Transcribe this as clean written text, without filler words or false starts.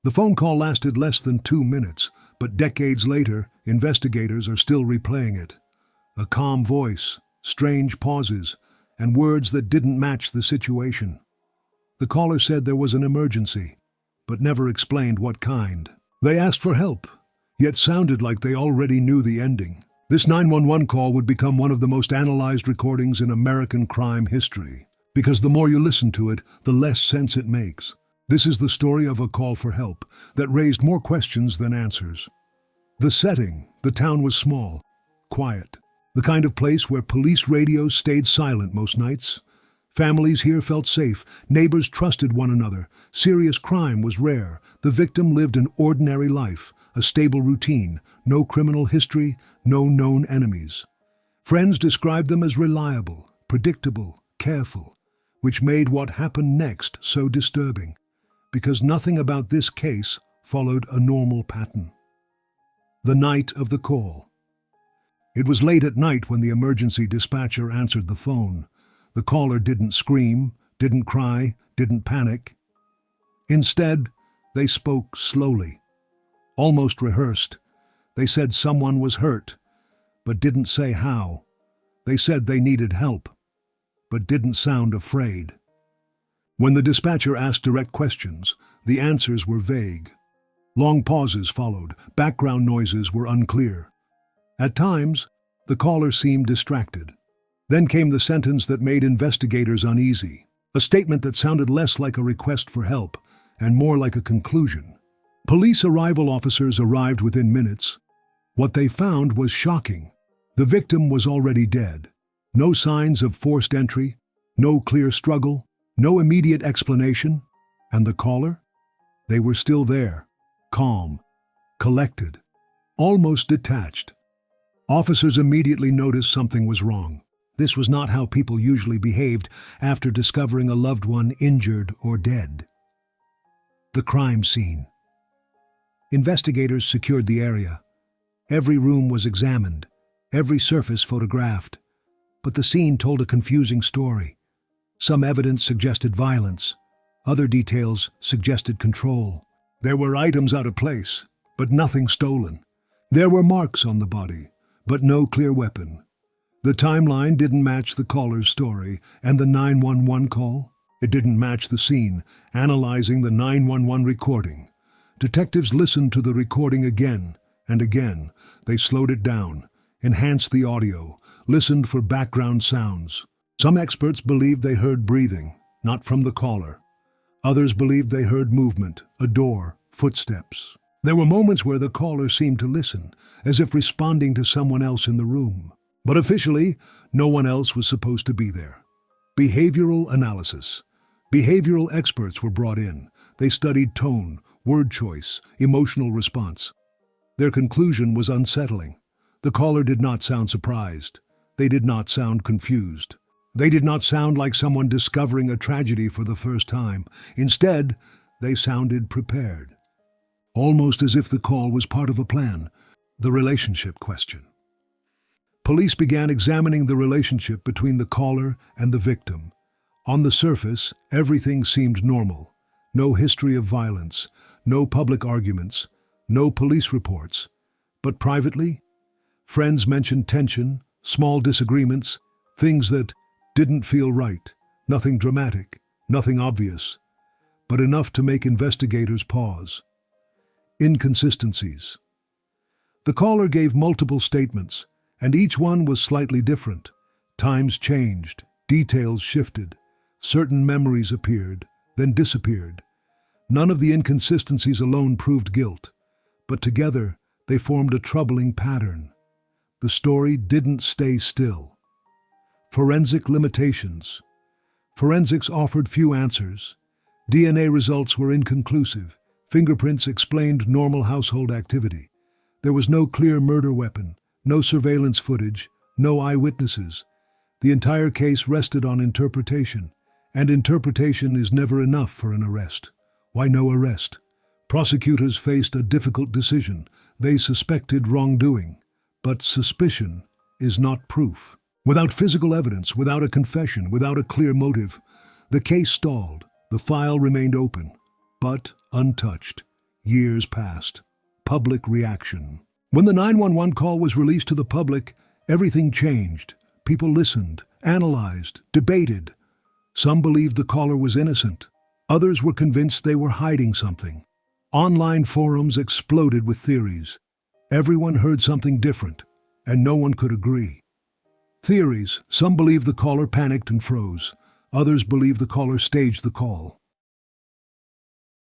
The phone call lasted less than 2 minutes, but decades later, investigators are still replaying it. A calm voice, strange pauses, and words that didn't match the situation. The caller said there was an emergency, but never explained what kind. They asked for help, yet sounded like they already knew the ending. This 911 call would become one of the most analyzed recordings in American crime history, because the more you listen to it, the less sense it makes. This is the story of a call for help that raised more questions than answers. The setting, the town was small, quiet, the kind of place where police radios stayed silent most nights. Families here felt safe, neighbors trusted one another, serious crime was rare, the victim lived an ordinary life, a stable routine, no criminal history, no known enemies. Friends described them as reliable, predictable, careful, which made what happened next so disturbing, because nothing about this case followed a normal pattern. The night of the call. It was late at night when the emergency dispatcher answered the phone. The caller didn't scream, didn't cry, didn't panic. Instead, they spoke slowly, almost rehearsed. They said someone was hurt, but didn't say how. They said they needed help, but didn't sound afraid. When the dispatcher asked direct questions, the answers were vague. Long pauses followed, background noises were unclear. At times, the caller seemed distracted. Then came the sentence that made investigators uneasy, a statement that sounded less like a request for help and more like a conclusion. Police arrival officers arrived within minutes. What they found was shocking. The victim was already dead. No signs of forced entry, no clear struggle, no immediate explanation. And the caller? They were still there, calm, collected, almost detached. Officers immediately noticed something was wrong. This was not how people usually behaved after discovering a loved one injured or dead. The crime scene. Investigators secured the area. Every room was examined, every surface photographed. But the scene told a confusing story. Some evidence suggested violence. Other details suggested control. There were items out of place, but nothing stolen. There were marks on the body, but no clear weapon. The timeline didn't match the caller's story, and the 911 call? It didn't match the scene. Analyzing the 911 recording, detectives listened to the recording again and again. They slowed it down, enhanced the audio, listened for background sounds. Some experts believed they heard breathing, not from the caller. Others believed they heard movement, a door, footsteps. There were moments where the caller seemed to listen, as if responding to someone else in the room. But officially, no one else was supposed to be there. Behavioral analysis. Behavioral experts were brought in. They studied tone, word choice, emotional response. Their conclusion was unsettling. The caller did not sound surprised. They did not sound confused. They did not sound like someone discovering a tragedy for the first time. Instead, they sounded prepared. Almost as if the call was part of a plan. The relationship question. Police began examining the relationship between the caller and the victim. On the surface, everything seemed normal. No history of violence, no public arguments, no police reports. But privately, friends mentioned tension, small disagreements, things that didn't feel right, nothing dramatic, nothing obvious, but enough to make investigators pause. Inconsistencies. The caller gave multiple statements, and each one was slightly different. Times changed, details shifted, certain memories appeared, then disappeared. None of the inconsistencies alone proved guilt, but together they formed a troubling pattern. The story didn't stay still. Forensic limitations. Forensics offered few answers. DNA results were inconclusive. Fingerprints explained normal household activity. There was no clear murder weapon, no surveillance footage, no eyewitnesses. The entire case rested on interpretation, and interpretation is never enough for an arrest. Why no arrest? Prosecutors faced a difficult decision. They suspected wrongdoing, but suspicion is not proof. Without physical evidence, without a confession, without a clear motive, the case stalled. The file remained open, but untouched. Years passed. Public reaction. When the 911 call was released to the public, everything changed. People listened, analyzed, debated. Some believed the caller was innocent. Others were convinced they were hiding something. Online forums exploded with theories. Everyone heard something different, and no one could agree. Theories: some believed the caller panicked and froze. Others believed the caller staged the call.